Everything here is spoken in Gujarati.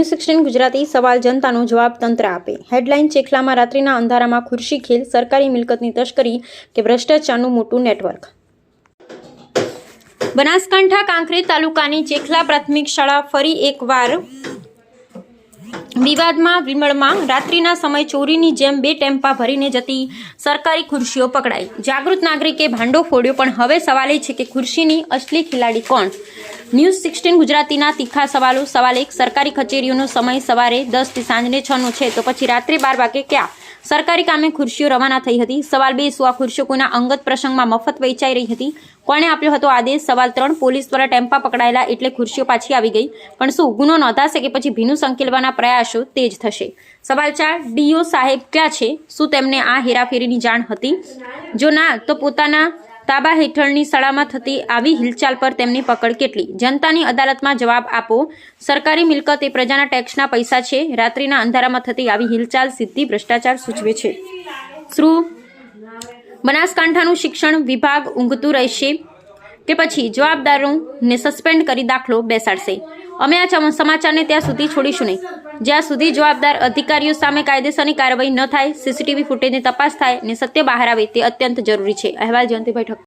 16 ગુજરાતી સવાલ જનતાનો જવાબ તંત્ર આપે। હેડલાઇન ચેખલામાં રાત્રિના અંધારામાં ખુરશી ખેલ, સરકારી મિલકતની તસ્કરી કે ભ્રષ્ટાચારનું મોટું નેટવર્ક। બનાસકાંઠા કાંકરેજ તાલુકાની ચેખલા પ્રાથમિક શાળા ફરી એકવાર વિવાદમાં વિમળમાં। રાત્રિના સમય ચોરીની જેમ 2 ટેમ્પા ભરીને જતી સરકારી ખુરશીઓ પકડાઈ। જાગૃત નાગરિકે ભાંડો ફોડ્યો, પણ હવે સવાલ એ છે કે ખુરશીની અસલી ખેલાડી કોણ? ન્યૂઝ 16 ગુજરાતીના તીખા સવાલો। સવાલ 1, સરકારી કચેરીઓનો સમય સવારે 10 થી સાંજને 6 નો છે, તો પછી રાત્રે 12 વાગે ક્યાં સરકારી કામે ખુરશીઓ રવાના થઈ હતી? સવાલ 2, શું આ ખુરશીઓ કોઈના અંગત પ્રસંગમાં મફત વેચાઈ રહી હતી? કોણે આપ્યો હતો આદેશ? સવાલ 3, પોલીસ દ્વારા ટેમ્પા પકડાયેલા એટલે ખુરશીઓ પાછી આવી ગઈ, પણ શું ગુનો નોંધાશે કે પછી ભીનું સંકેલવાના પ્રયાસો તેજ થશે? સવાલ 4, ડીઓ સાહેબ ક્યાં છે? શું તેમને આ હેરાફેરીની જાણ હતી? જો ના, તો પોતાના તાબા હેઠળની શાળામાં થતી આવી હિલચાલ પર તેમની પકડ કેટલી? જનતાની અદાલતમાં જવાબ આપો। સરકારી મિલકત એ પ્રજાના ટેક્સના પૈસા છે। રાત્રિના અંધારામાં થતી આવી હિલચાલ સીધી ભ્રષ્ટાચાર સૂચવે છે। શું બનાસકાંઠાનું શિક્ષણ વિભાગ ઊંઘતું રહેશે કે પછી જવાબદારોને સસ્પેન્ડ કરી દાખલો બેસાડશે? અમે આ સમાચારને ત્યાં સુધી છોડીશું નહીં, જ્યાં સુધી જવાબદાર અધિકારીઓ સામે કાયદેસરની કાર્યવાહી ન થાય, સીસીટીવી ફૂટેજની તપાસ થાય અને સત્ય બહાર આવે તે અત્યંત જરૂરી છે। અહેવાલ જયંતિભાઈ ઠક્કર।